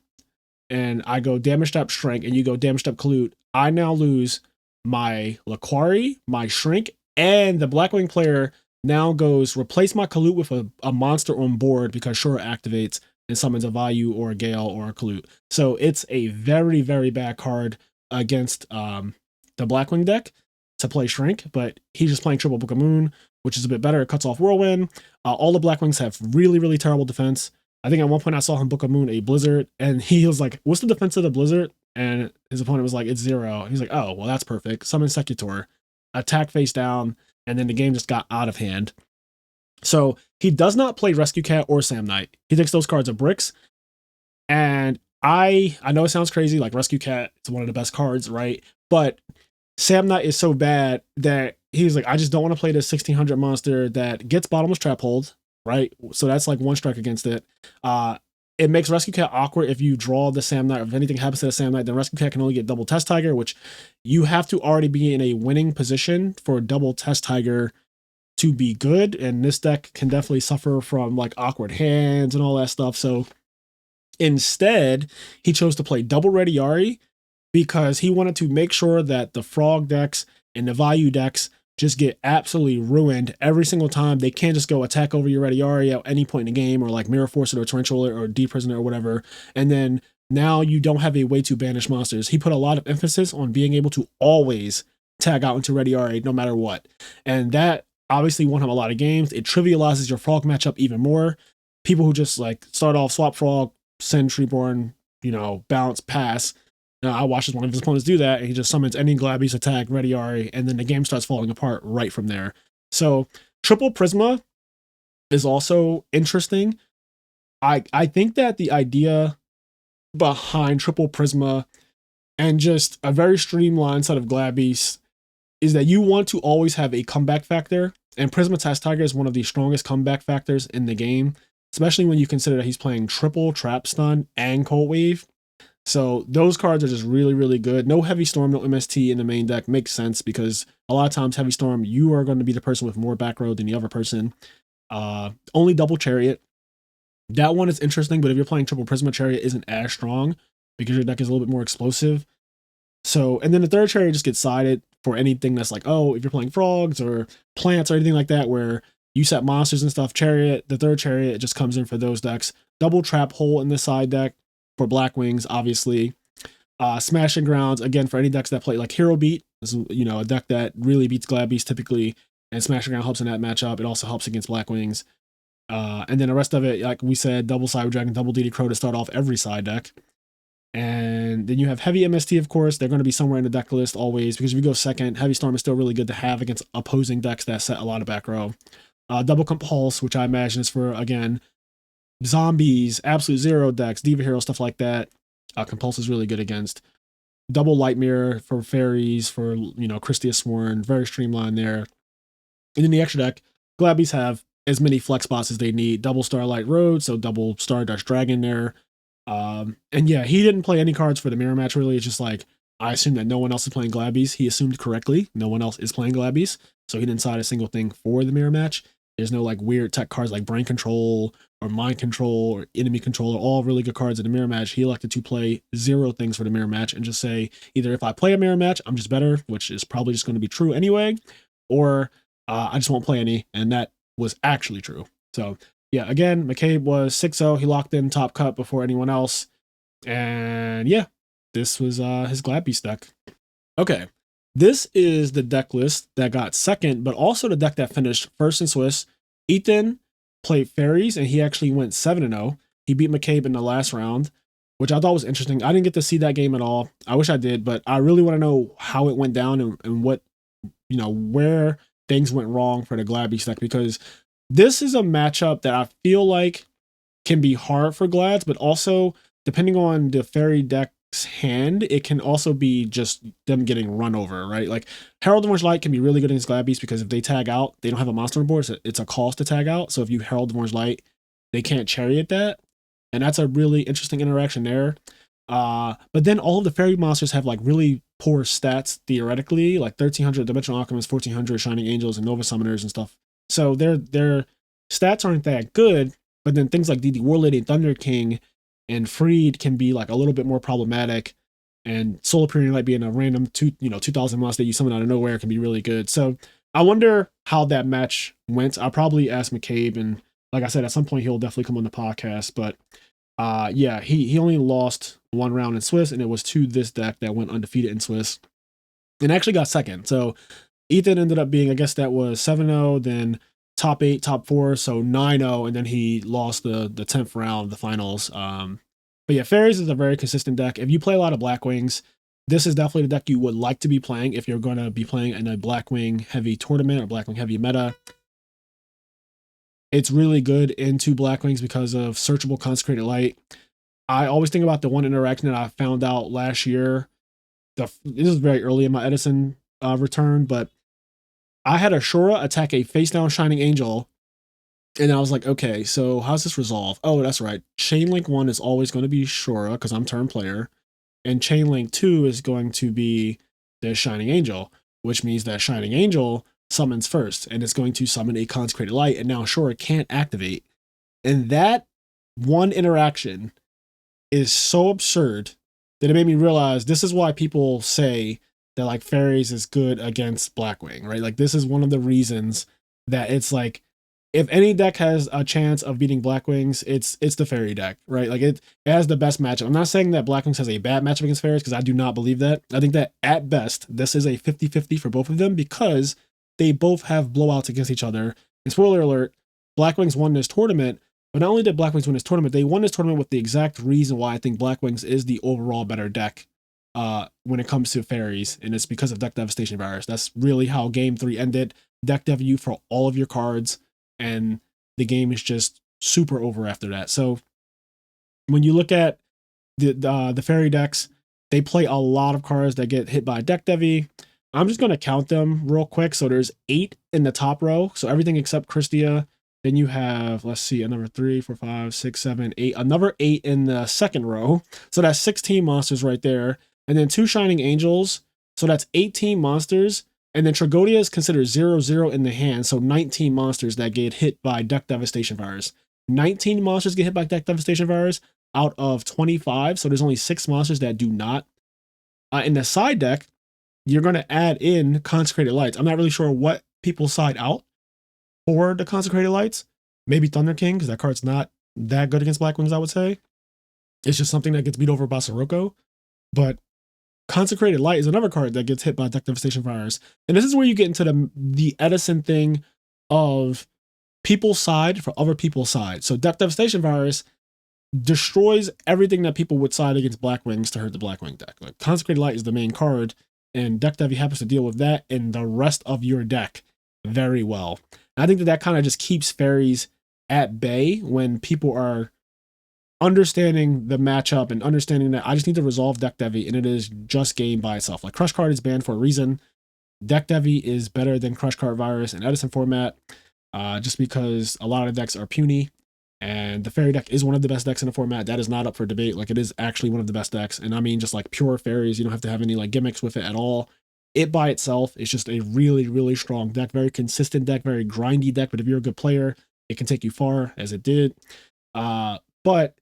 and I go Damage Step Shrink, and you go Damage Step Kalut, I now lose my Laquari, my Shrink, and the Blackwing player now goes replace my Kalut with a monster on board because Shura activates and summons a Vayu or a Gale or a Kalut. So it's a very, very bad card against the Blackwing deck to play Shrink, but he's just playing triple Book of Moon, which is a bit better. It cuts off Whirlwind. All the Blackwings have really, really terrible defense. I think at one point I saw him Book of Moon a Blizzard, and he was like, what's the defense of the Blizzard? And his opponent was like, it's 0. He's like, oh, well, that's perfect. Summon Secutor, attack face down, and then the game just got out of hand. So he does not play Rescue Cat or Sam Knight. He thinks those cards are bricks. And I know it sounds crazy, like Rescue Cat, it's one of the best cards, right? But Sam Knight is so bad that he's like, I just don't want to play this 1600 monster that gets bottomless trap hold, right? So that's like 1 strike against it. It makes Rescue Cat awkward if you draw the Sam Knight. If anything happens to the Sam Knight, then Rescue Cat can only get double Test Tiger, which you have to already be in a winning position for double Test Tiger to be good, and this deck can definitely suffer from like awkward hands and all that stuff. So instead, he chose to play double Ready Yari because he wanted to make sure that the frog decks and the Vayu decks just get absolutely ruined every single time. They can't just go attack over your Ready Yari at any point in the game, or like Mirror Force it or Tarantula or Deep Prisoner or whatever. And then now you don't have a way to banish monsters. He put a lot of emphasis on being able to always tag out into Ready Yari no matter what. And that obviously won him a lot of games. It trivializes your frog matchup even more. People who just like start off swap frog, send Treeborn, bounce, pass. I watched one of his opponents do that, and he just summons any Glad Beast attack, Ready Yari, and then the game starts falling apart right from there. So Triple Prisma is also interesting. I think that the idea behind Triple Prisma and just a very streamlined set of Glad Beasts is that you want to always have a comeback factor, and Prismatas Tiger is one of the strongest comeback factors in the game, especially when you consider that he's playing triple Trap Stun and Cold Wave. So those cards are just really, really good. No Heavy Storm, no MST in the main deck makes sense because a lot of times Heavy Storm, you are going to be the person with more back row than the other person. Only double Chariot. That one is interesting, but if you're playing triple Prisma, Chariot isn't as strong because your deck is a little bit more explosive. So, and then the third Chariot just gets sided for anything that's like, oh, if you're playing frogs or plants or anything like that, where you set monsters and stuff, Chariot, the third Chariot just comes in for those decks. Double Trap Hole in the side deck for Blackwings, obviously. Smashing Grounds, again, for any decks that play like Hero Beat. This is, you know, a deck that really beats Glad Beast typically, and Smashing Ground helps in that matchup. It also helps against Blackwings. And then the rest of it, like we said, double Cyber Dragon, double DD Crow to start off every side deck. And then you have Heavy MST, of course. They're going to be somewhere in the deck list always, because if you go second, Heavy Storm is still really good to have against opposing decks that set a lot of back row. Double Compulse, which I imagine is for, again, zombies, Absolute Zero decks, Diva Hero, stuff like that. Compulse is really good against. Double Light Mirror for fairies, for, you know, Christia Sworn, very streamlined there. And then the extra deck, Glabbies have as many flex spots as they need. Double Starlight Road, so double Stardust Dragon there. And yeah, he didn't play any cards for the mirror match, really. It's just like, I assume that no one else is playing Glabbies. He assumed correctly, no one else is playing Glabbies, so he didn't side a single thing for the mirror match. There's no like weird tech cards like Brain Control or Mind Control or Enemy Control, are all really good cards in the mirror match. He elected to play 0 things for the mirror match and just say, either if I play a mirror match, I'm just better, which is probably just going to be true anyway, or I just won't play any, and that was actually true. So yeah, again, McCabe was 6-0. He locked in top cut before anyone else. And yeah, this was his Glad Beast deck. Okay, this is the deck list that got second, but also the deck that finished first in Swiss. Ethan played Fairies, and he actually went 7-0. He beat McCabe in the last round, which I thought was interesting. I didn't get to see that game at all. I wish I did, but I really want to know how it went down and what, you know, where things went wrong for the Glad Beast deck, because this is a matchup that I feel like can be hard for Glads, but also depending on the Fairy deck's hand, it can also be just them getting run over, right? Like Herald of Orange Light can be really good against Glad Beast because if they tag out, they don't have a monster on board, so it's a cost to tag out. So if you Herald of Orange Light, they can't Chariot that, and that's a really interesting interaction there. But then all of the Fairy monsters have like really poor stats theoretically, like 1300 Dimensional Alchemists, 1400 Shining Angels, and Nova Summoners and stuff. So their stats aren't that good, but then things like DD War Lady and Thunder King and Freed can be like a little bit more problematic, and Solar Period Light being a random 2000 monster that you summon out of nowhere can be really good. So I wonder how that match went. I'll probably ask McCabe, and like I said, at some point he'll definitely come on the podcast. But yeah, he only lost 1 round in Swiss, and it was to this deck that went undefeated in Swiss and actually got second. So Ethan ended up being, I guess that was 7-0, then top 8, top 4, so 9-0, and then he lost the 10th round, the finals. But yeah, Fairies is a very consistent deck. If you play a lot of Blackwings, this is definitely the deck you would like to be playing if you're going to be playing in a Blackwing heavy tournament or Blackwing heavy meta. It's really good into Blackwings because of searchable Consecrated Light. I always think about the one interaction that I found out last year. This is very early in my Edison return, but I had Ashura attack a face down Shining Angel, and I was like, okay, so how's this resolve? Oh, that's right. Chainlink 1 is always going to be Shura because I'm turn player, and Chainlink 2 is going to be the Shining Angel, which means that Shining Angel summons first, and it's going to summon a Consecrated Light, and now Shura can't activate. And that one interaction is so absurd that it made me realize this is why people say that like Fairies is good against Blackwing, right? Like this is one of the reasons that it's like, if any deck has a chance of beating Blackwings, it's the Fairy deck, right? Like it has the best matchup. I'm not saying that Blackwings has a bad matchup against Fairies, because I do not believe that. I think that at best, this is a 50-50 for both of them because they both have blowouts against each other. And spoiler alert, Blackwings won this tournament, but not only did Blackwings win this tournament, they won this tournament with the exact reason why I think Blackwings is the overall better deck when it comes to Fairies, and it's because of Deck Devastation Virus. That's really how Game 3 ended. Deck Dev you for all of your cards, and the game is just super over after that. So when you look at the Fairy decks, they play a lot of cards that get hit by Deck Devi. I'm just going to count them real quick. So there's 8 in the top row. So everything except Christia. Then you have, let's see, another 3, 4, 5, 6, 7, 8, another 8 in the second row. So that's 16 monsters right there. And then 2 Shining Angels. So that's 18 monsters. And then Tragodia is considered 0-0 in the hand. So 19 monsters that get hit by Deck Devastation Virus. 19 monsters get hit by Deck Devastation Virus out of 25. So there's only 6 monsters that do not. In the side deck, you're going to add in Consecrated Lights. I'm not really sure what people side out for the Consecrated Lights. Maybe Thunder King, because that card's not that good against Blackwings, I would say. It's just something that gets beat over by Sirocco. But Consecrated Light is another card that gets hit by Deck Devastation Virus. And this is where you get into the Edison thing of people's side for other people's side. So Deck Devastation Virus destroys everything that people would side against Blackwings to hurt the Blackwing deck. Like Consecrated Light is the main card, and Deck Devi happens to deal with that and the rest of your deck very well. And I think that kind of just keeps fairies at bay when people are understanding the matchup and understanding that I just need to resolve Deck Devi, and it is just game by itself. Like Crush Card is banned for a reason. Deck Devi is better than Crush Card Virus in Edison format, just because a lot of decks are puny. And the fairy deck is one of the best decks in the format. That is not up for debate. Like, it is actually one of the best decks. And I mean, just like pure fairies, you don't have to have any like gimmicks with it at all. It by itself is just a really, really strong deck, very consistent deck, very grindy deck. But if you're a good player, it can take you far, as it did. But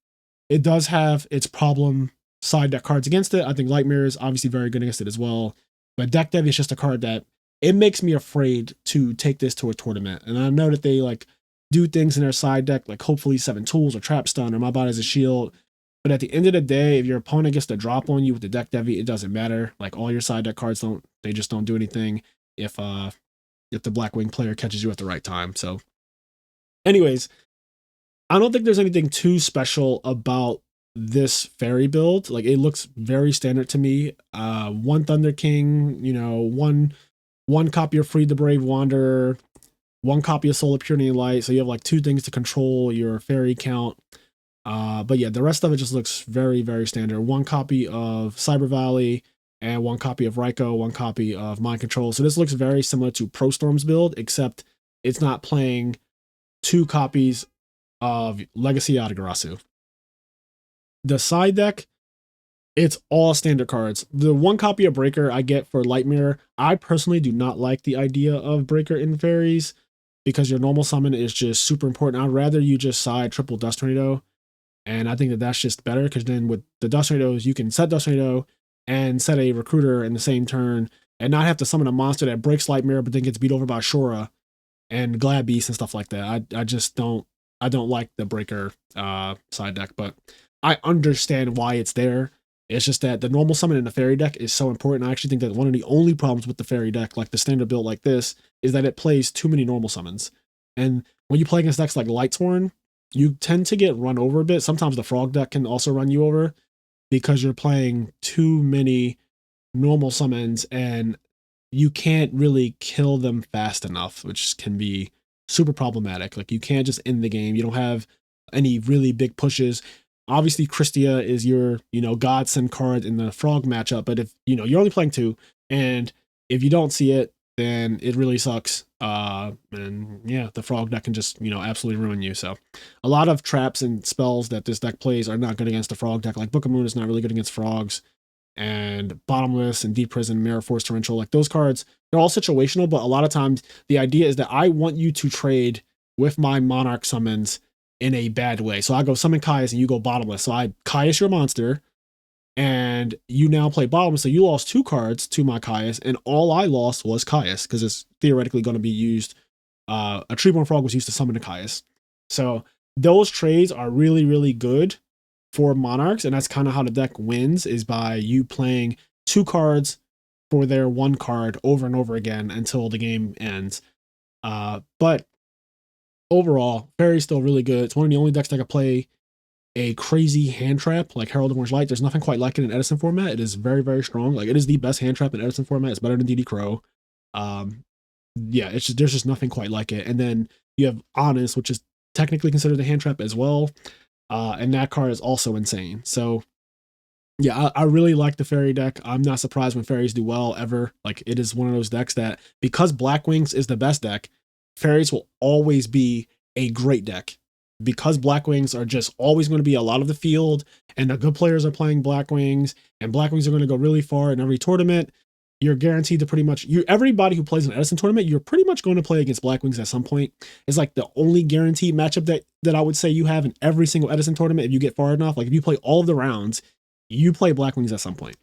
it does have its problem side deck cards against it. I think Light Mirror is obviously very good against it as well. But Deck Dev is just a card that it makes me afraid to take this to a tournament. And I know that they like do things in their side deck, like hopefully 7 tools or trap stun or my body's a shield. But at the end of the day, if your opponent gets to drop on you with the Deck Devi, it doesn't matter. Like all your side deck cards they just don't do anything if the Blackwing player catches you at the right time. So anyways, I don't think there's anything too special about this fairy build. Like it looks very standard to me. 1 Thunder King, you know, one copy of Freed the Brave Wanderer, 1 copy of Solar Purity and Light. So you have like 2 things to control your fairy count. But yeah, the rest of it just looks very, very standard. 1 copy of Cyber Valley and 1 copy of Raikou, 1 copy of Mind Control. So this looks very similar to Pro Storm's build, except it's not playing 2 copies of Legacy Yatagarasu. The side deck, it's all standard cards. The 1 copy of Breaker I get for Light Mirror. I personally do not like the idea of Breaker in fairies because your normal summon is just super important. I'd rather you just side triple Dust Tornado. And I think that that's just better because then with the Dust Tornadoes, you can set Dust Tornado and set a Recruiter in the same turn and not have to summon a monster that breaks Light Mirror but then gets beat over by Shura and Glad Beast and stuff like that. I just don't like the Breaker side deck, but I understand why it's there. It's just that the normal summon in the fairy deck is so important. I actually think that one of the only problems with the fairy deck, like the standard build like this, is that it plays too many normal summons. And when you play against decks like Lightsworn, you tend to get run over a bit. Sometimes the frog deck can also run you over because you're playing too many normal summons and you can't really kill them fast enough, which can be super problematic. Like you can't just end the game. You don't have any really big pushes. Obviously, Christia is your, godsend card in the frog matchup. But if, you're only playing 2 and if you don't see it, then it really sucks. And yeah, the frog deck can just, absolutely ruin you. So a lot of traps and spells that this deck plays are not good against the frog deck. Like Book of Moon is not really good against frogs. And Bottomless and Deep Prison, Mirror Force Torrential, like those cards, they're all situational, but a lot of times the idea is that I want you to trade with my Monarch summons in a bad way. So I go summon Caius and you go Bottomless. So I Caius your monster and you now play Bottomless. So you lost 2 cards to my Caius and all I lost was Caius because it's theoretically going to be used. A Treeborn Frog was used to summon a Caius. So those trades are really, really good for Monarchs, and that's kind of how the deck wins, is by you playing 2 cards for their 1 card over and over again until the game ends. But overall, Fairy's still really good. It's one of the only decks that can play a crazy hand trap like Herald of Orange Light. There's nothing quite like it in Edison format. It is very, very strong. Like it is the best hand trap in Edison format. It's better than DD Crow. Yeah, there's just nothing quite like it. And then you have Honest, which is technically considered a hand trap as well. And that card is also insane. So Yeah, I really like the fairy deck. I'm not surprised when fairies do well ever. Like it is one of those decks that because Blackwings is the best deck, fairies will always be a great deck. Because Blackwings are just always going to be a lot of the field, and the good players are playing Blackwings, and Blackwings are going to go really far in every tournament. You're guaranteed to pretty much everybody who plays an Edison tournament, you're pretty much going to play against Blackwings at some point. It's like the only guaranteed matchup that I would say you have in every single Edison tournament if you get far enough. Like if you play all of the rounds, you play Blackwings at some point.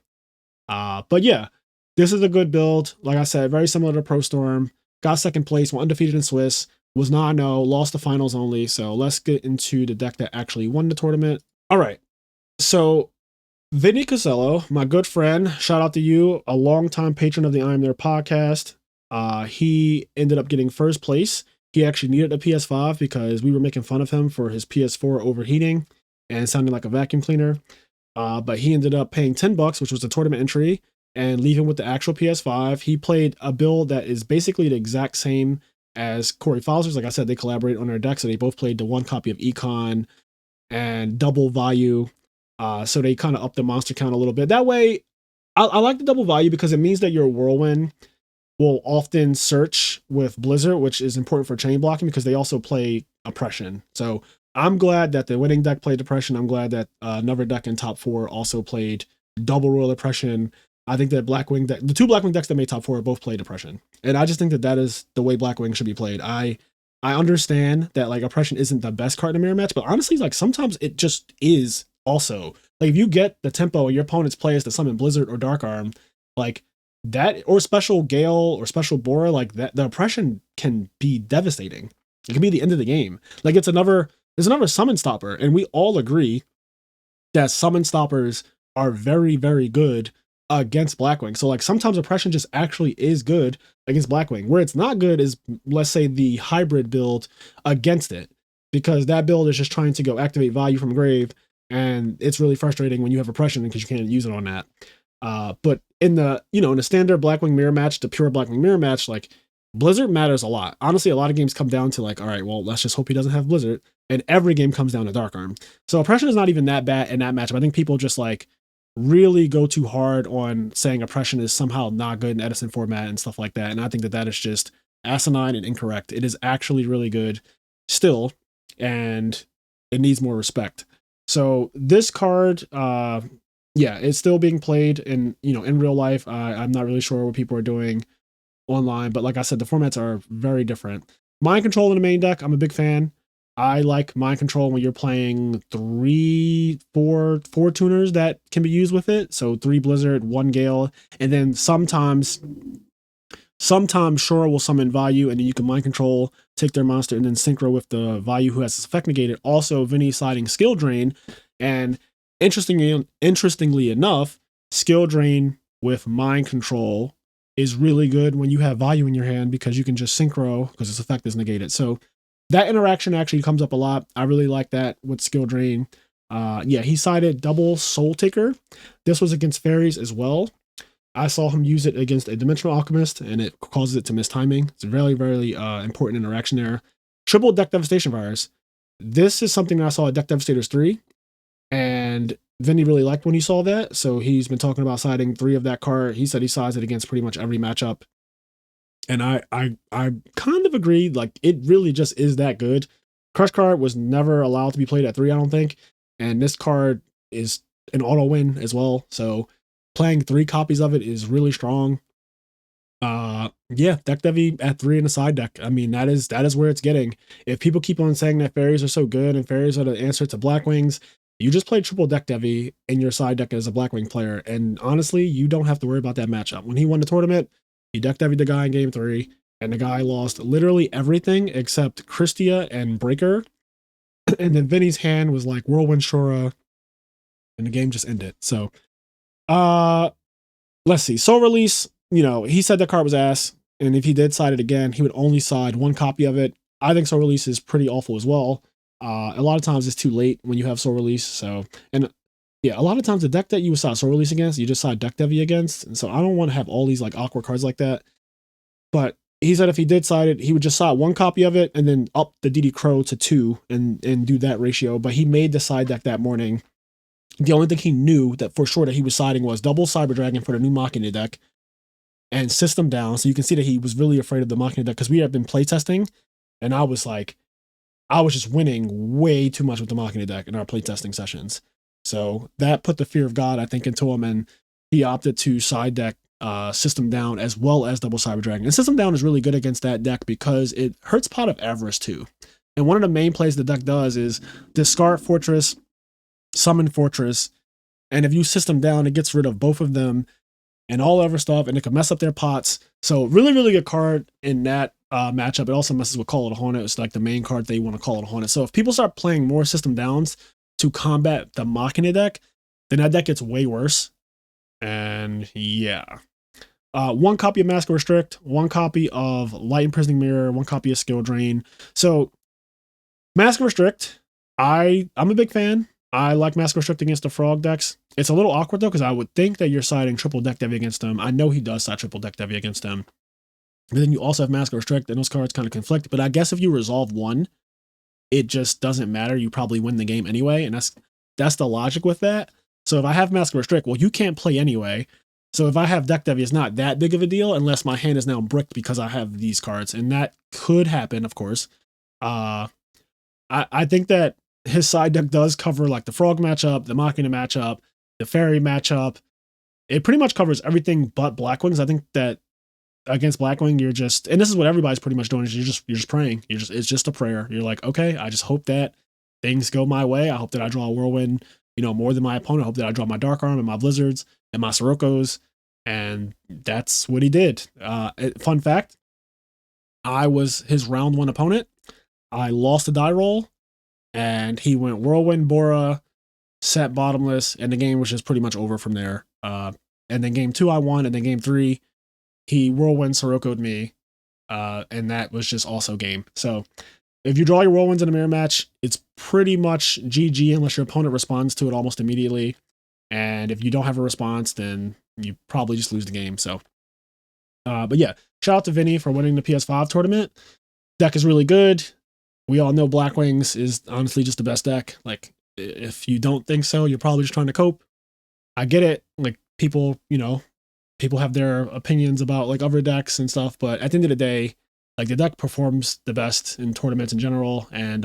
But yeah, this is a good build. Like I said, very similar to Pro Storm. Got second place, went undefeated in Swiss, was not no, lost the finals only. So let's get into the deck that actually won the tournament. All right. So Vinny Casello, my good friend, shout out to you, a longtime patron of the IMNerdpodcast. He ended up getting first place. He actually needed a PS5 because we were making fun of him for his PS4 overheating and sounding like a vacuum cleaner. But he ended up paying $10, which was the tournament entry, and leaving with the actual PS5. He played a build that is basically the exact same as Corey Fowler's. Like I said, they collaborated on their deck, so they both played the one copy of Econ and double value. So they kind of upped the monster count a little bit. That way, I like the double value because it means that your Whirlwind will often search with Blizzard, which is important for chain blocking because they also play Oppression. So I'm glad that the winning deck played Oppression. I'm glad that another deck in top 4 also played double Royal Oppression. I think that Blackwing deck, the two Blackwing decks that made top 4 both played Oppression. And I just think that that is the way Blackwing should be played. I understand that like Oppression isn't the best card in a mirror match, but honestly, like sometimes it just is also. Like if you get the tempo and your opponent's play is to summon Blizzard or Dark Arm, like that or special Gale or special Bora, like that the Oppression can be devastating. It can be the end of the game. Like it's another summon stopper, and we all agree that summon stoppers are very, very good against Blackwing. So like sometimes Oppression just actually is good against Blackwing. Where it's not good is, let's say, the hybrid build against it, because that build is just trying to go activate value from grave, and it's really frustrating when you have Oppression because you can't use it on that. But in the in the standard Blackwing mirror match, the pure Blackwing mirror match, like Blizzard matters a lot. Honestly, a lot of games come down to like, all right, well, let's just hope he doesn't have Blizzard. And every game comes down to Dark Arm. So Oppression is not even that bad in that matchup. I think people just like really go too hard on saying Oppression is somehow not good in Edison format and stuff like that. And I think that that is just asinine and incorrect. It is actually really good still, and it needs more respect. So this card, yeah, it's still being played in real life. I'm not really sure what people are doing online, but like I said, the formats are very different. Mind Control in the main deck, I'm a big fan. I like Mind Control when you're playing four tuners that can be used with it. So 3 Blizzard, 1 Gale, and then sometimes Shura will summon value, and then you can Mind Control, take their monster, and then synchro with the value who has its effect negated. Also, Vinny sliding Skill Drain, and interestingly enough, Skill Drain with Mind Control is really good when you have value in your hand because you can just synchro because its effect is negated. So that interaction actually comes up a lot. I really like that with Skill Drain. Yeah, he sided double Soul Taker. This was against fairies as well. I saw him use it against a Dimensional Alchemist, and it causes it to miss timing. It's a very, very important interaction there. Triple Deck Devastation Virus. This is something that I saw at Deck Devastators 3, and Vinny really liked when he saw that, so he's been talking about siding 3 of that card. He said he sides it against pretty much every matchup, and I kind of agree. Like it really just is that good. Crush card was never allowed to be played at 3, I don't think, and this card is an auto win as well. So playing 3 copies of it is really strong. Yeah, deck Devi at 3 in a side deck. I mean, that is where it's getting. If people keep on saying that fairies are so good and fairies are the answer to Blackwings, you just play triple deck Devi in your side deck as a Blackwing player, and honestly, you don't have to worry about that matchup. When he won the tournament, he deck Devi the guy in game 3, and the guy lost literally everything except Christia and Breaker. And then Vinny's hand was like Whirlwind Shura, and the game just ended. So let's see. Soul Release, he said that card was ass, and if he did side it again, he would only side 1 copy of it. I think Soul Release is pretty awful as well. A lot of times it's too late when you have Soul Release. So, and yeah, a lot of times the deck that you would side Soul Release against, you just side Deck Devi against. And so I don't want to have all these like awkward cards like that. But he said if he did side it, he would just side 1 copy of it and then up the DD Crow to 2 and do that ratio. But he made the side deck that morning, The only thing he knew that for sure that he was siding was double Cyber Dragon for the new Machina deck and System Down. So you can see that he was really afraid of the Machina deck because we have been playtesting, and I was like, I was just winning way too much with the Machina deck in our playtesting sessions. So that put the fear of God, I think, into him, and he opted to side deck System Down as well as double Cyber Dragon. And System Down is really good against that deck because it hurts Pot of Avarice too. And one of the main plays the deck does is discard Fortress, summon Fortress, and if you System Down, it gets rid of both of them and all other stuff, and it can mess up their pots. So really, really good card in that matchup. It also messes with Call of the Hornet. It's like the main card they want to Call of the Hornet. So if people start playing more System Downs to combat the Machina deck, then that deck gets way worse. And yeah. One copy of Mask Restrict, one copy of Light Imprisoning Mirror, one copy of Skill Drain. So Mask Restrict, I'm a big fan. I like Mask Restrict against the Frog decks. It's a little awkward though, because I would think that you're siding triple deck heavy against them. I know he does side triple deck heavy against them. But then you also have Mask Restrict, and those cards kind of conflict. But I guess if you resolve one, it just doesn't matter. You probably win the game anyway, and that's the logic with that. So if I have Mask Restrict, well, you can't play anyway. So if I have deck heavy, it's not that big of a deal unless my hand is now bricked because I have these cards, and that could happen, of course. I think that his side deck does cover like the Frog matchup, the Machina matchup, the Fairy matchup. It pretty much covers everything but Blackwings. I think that against Blackwing, you're just, and this is what everybody's pretty much doing, is you're just praying. It's just a prayer. You're like, okay, I just hope that things go my way. I hope that I draw a Whirlwind, more than my opponent. I hope that I draw my Dark Arm and my Blizzards and my Sirokkos. And that's what he did. Fun fact, I was his round one opponent. I lost a die roll, and he went Whirlwind, Bora, set bottomless, and the game was just pretty much over from there. And then game 2 I won, and then game 3 he Whirlwind Sirocco'd me, and that was just also game. So if you draw your Whirlwinds in a mirror match, it's pretty much GG unless your opponent responds to it almost immediately. And if you don't have a response, then you probably just lose the game. So, but yeah, shout out to Vinny for winning the PS5 tournament. Deck is really good. We all know Blackwings is honestly just the best deck. Like, if you don't think so, you're probably just trying to cope. I get it. Like, people, people have their opinions about like other decks and stuff, but at the end of the day, like the deck performs the best in tournaments in general, and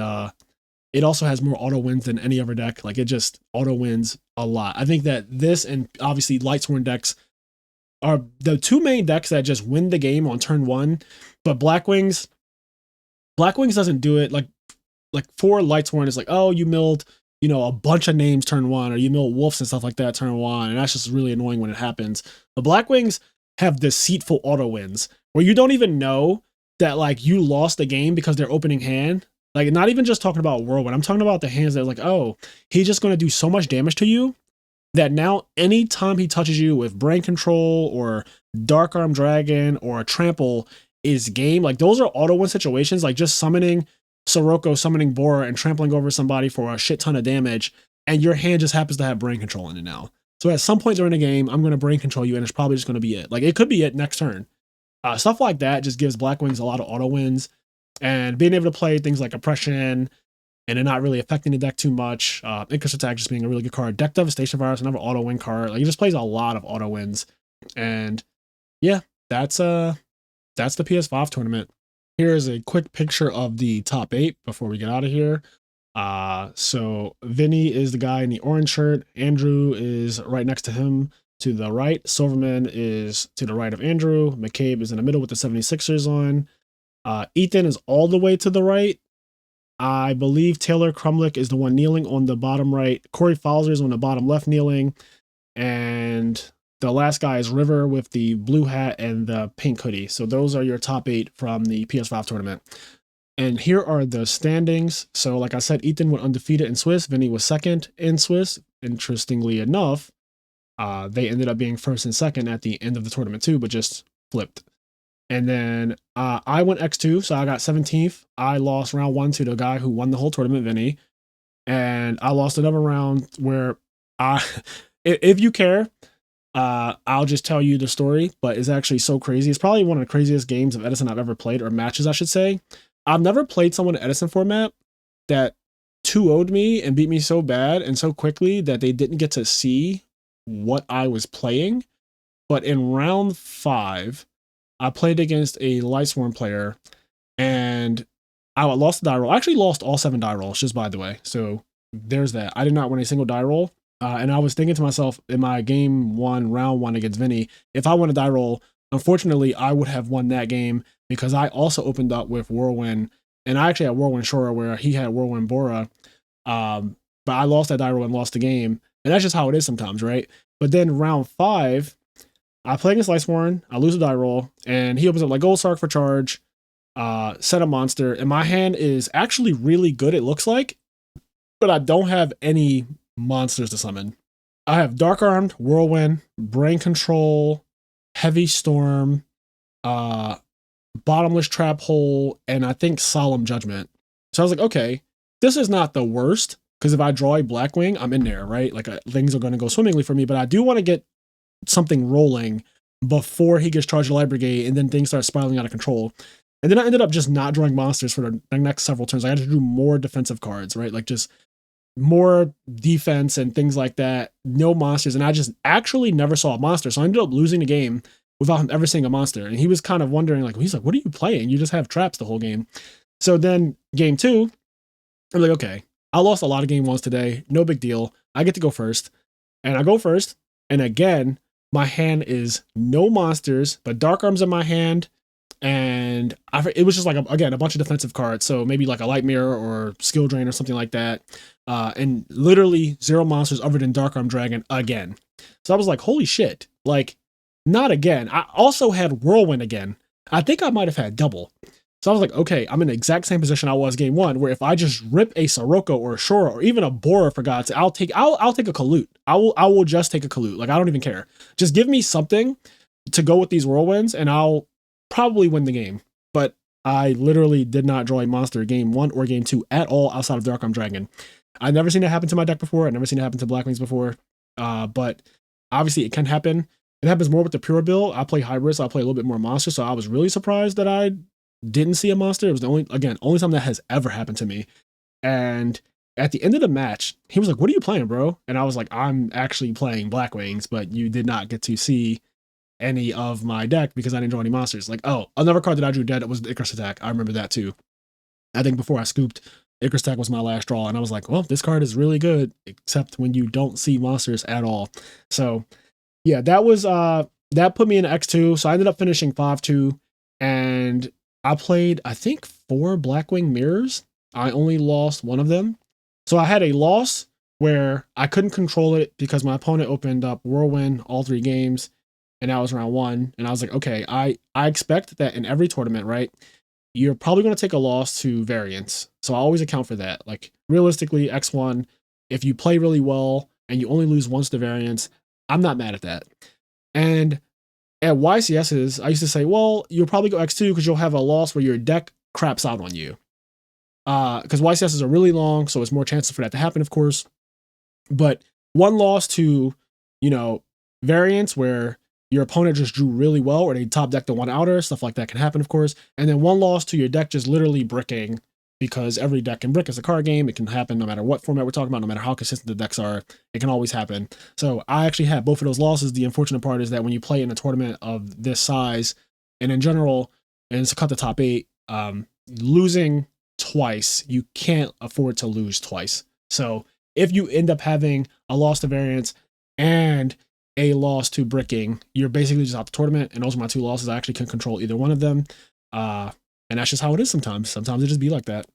it also has more auto wins than any other deck. Like, it just auto wins a lot. I think that this and obviously Lightsworn decks are the two main decks that just win the game on turn one. But Blackwings doesn't do it like for Lightsworn. It's like, oh, you milled a bunch of names turn one, or you mill wolves and stuff like that turn one, and that's just really annoying when it happens. But Blackwings have deceitful auto wins where you don't even know that like you lost the game because their opening hand. Like, not even just talking about Whirlwind, I'm talking about the hands that are like, oh, he's just going to do so much damage to you that now anytime he touches you with Brain Control or Dark Arm Dragon or a Trample is game. Like, those are auto win situations, like just summoning Sirocco, summoning Bora, and trampling over somebody for a shit ton of damage, and your hand just happens to have Brain Control in it now. So at some point during the game, I'm going to Brain Control you, and it's probably just going to be it. Like, it could be it next turn. Stuff like that just gives Blackwings a lot of auto wins, and being able to play things like Oppression and it not really affecting the deck too much. Increase Attack just being a really good card. Deck Devastation Virus, another auto win card. Like, he just plays a lot of auto wins, and yeah, that's the PS5 tournament. Here is a quick picture of the top 8 before we get out of here. So Vinny is the guy in the orange shirt. Andrew is right next to him to the right. Silverman is to the right of Andrew. McCabe is in the middle with the 76ers on. Ethan is all the way to the right. I believe Taylor Crumlick is the one kneeling on the bottom right. Corey Fowler is on the bottom left kneeling. And the last guy is River with the blue hat and the pink hoodie. So those are your top 8 from the PS5 tournament. And here are the standings. So like I said, Ethan went undefeated in Swiss. Vinny was second in Swiss. Interestingly enough, they ended up being first and second at the end of the tournament too, but just flipped. And then I went X2, so I got 17th. I lost round 1 to the guy who won the whole tournament, Vinny. And I lost another round where if you care, I'll just tell you the story, but it's actually so crazy. It's probably one of the craziest games of Edison I've ever played, or matches, I should say. I've never played someone in Edison format that 2-0'd me and beat me so bad and so quickly that they didn't get to see what I was playing. But in round 5, I played against a Lightsworn player, and I lost the die roll. I actually lost all 7 die rolls, just by the way. So there's that. I did not win a single die roll. And I was thinking to myself in my game 1, round 1 against Vinny, if I won a die roll, unfortunately, I would have won that game because I also opened up with Whirlwind. And I actually had Whirlwind Shora where he had Whirlwind Bora. But I lost that die roll and lost the game. And that's just how it is sometimes, right? But then round 5, I play against Lightsworn, I lose a die roll, and he opens up like Gold Sark for charge, set a monster, and my hand is actually really good, it looks like, but I don't have any monsters to summon. I have Dark Armed, Whirlwind, Brain Control, Heavy Storm, Bottomless Trap Hole, and I think Solemn Judgment. So I was like, okay, this is not the worst, because if I draw a Blackwing, I'm in there, right? Like things are going to go swimmingly for me, but I do want to get something rolling before he gets charged to Light Brigade, and then things start spiraling out of control. And then I ended up just not drawing monsters for the next several turns. I had to do more defensive cards, right? Like just more defense and things like that. No monsters. And I just actually never saw a monster. So I ended up losing the game without him ever seeing a monster. And he was kind of wondering, like, he's like, what are you playing? You just have traps the whole game. So then game 2, I'm like, okay, I lost a lot of game 1s today. No big deal. I get to go first. And I go first. And again, my hand is no monsters, but Dark Arms in my hand. And it was just like, again, a bunch of defensive cards. So maybe like a Light Mirror or Skill Drain or something like that. And literally 0 monsters other than Dark Arm Dragon again. So I was like, holy shit. Like, not again. I also had Whirlwind again. I think I might have had double. So I was like, okay, I'm in the exact same position I was game 1, where if I just rip a Sirocco or a Shora or even a Bora, for God's sake, I'll take a Kalut. I will just take a Kalut. Like, I don't even care. Just give me something to go with these Whirlwinds and I'll probably win the game. But I literally did not draw a monster game 1 or game 2 at all outside of Dark Arm Dragon. I've never seen it happen to my deck before. I've never seen it happen to Blackwings before. But obviously it can happen. It happens more with the pure build. I play hybrid, so I play a little bit more monster. So I was really surprised that I didn't see a monster. It was the only time that has ever happened to me. And at the end of the match, he was like, what are you playing, bro? And I was like, I'm actually playing Blackwings, but you did not get to see any of my deck because I didn't draw any monsters. Like, oh, another card that I drew dead was the Icarus Attack. I remember that too. I think before I scooped, Icarus Attack was my last draw, and I was like, well, this card is really good, except when you don't see monsters at all. So yeah, that was that put me in X2. So I ended up finishing 5-2, and I played, I think, 4 Blackwing mirrors. I only lost 1 of them. So I had a loss where I couldn't control it because my opponent opened up Whirlwind all 3 games, and that was round 1. And I was like, okay, I expect that in every tournament, right, you're probably going to take a loss to variance. So I always account for that. Like, realistically, X1, if you play really well and you only lose once to variance, I'm not mad at that. And at YCSs, I used to say, well, you'll probably go X2 because you'll have a loss where your deck craps out on you. Because YCSs are really long, so it's more chances for that to happen, of course. But 1 loss to, variance where your opponent just drew really well, or they top decked the 1 outer, stuff like that can happen, of course. And then 1 loss to your deck just literally bricking, because every deck can brick. It's a card game. It can happen no matter what format we're talking about, no matter how consistent the decks are. It can always happen. So I actually had both of those losses. The unfortunate part is that when you play in a tournament of this size, and in general, and it's a cut the top 8, losing twice, you can't afford to lose twice. So if you end up having a loss to variance and a loss to bricking, you're basically just out the tournament. And those are my 2 losses. I actually couldn't control either one of them. And that's just how it is sometimes. Sometimes it just be like that.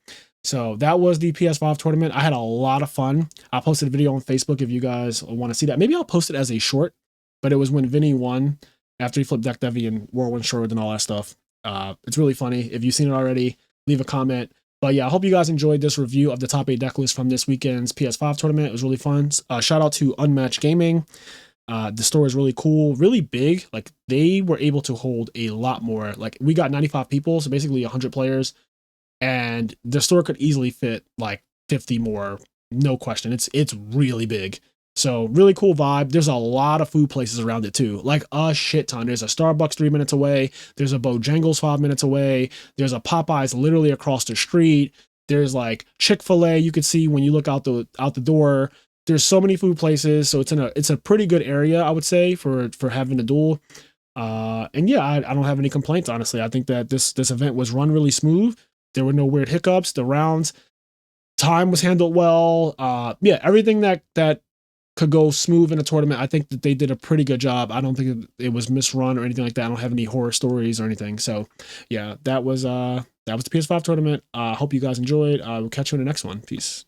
So that was the PS5 tournament. I had a lot of fun. I posted a video on Facebook if you guys want to see that. Maybe I'll post it as a short, but it was when Vinny won after he flipped Deck Devi and Whirlwind Short and all that stuff. It's really funny. If you've seen it already, leave a comment. But yeah, I hope you guys enjoyed this review of the top 8 deck list from this weekend's PS5 tournament. It was really fun. Shout out to Unmatched Gaming. The store is really cool, really big. Like, they were able to hold a lot more. Like, we got 95 people, so basically 100 players, and the store could easily fit like 50 more, no question. It's really big. So really cool vibe. There's a lot of food places around it too, like a shit ton. There's a Starbucks 3 minutes away. There's a Bojangles 5 minutes away. There's a Popeyes literally across the street. There's like Chick-fil-A you could see when you look out the door. There's so many food places, so it's a pretty good area, I would say, for having a duel. And yeah, I don't have any complaints, honestly. I think that this event was run really smooth. There were no weird hiccups. The rounds time was handled well. Yeah, everything that could go smooth in a tournament. I think that they did a pretty good job. I don't think it was misrun or anything like that. I don't have any horror stories or anything. So yeah, that was the PS5 tournament. Hope you guys enjoyed. We'll catch you in the next one. Peace.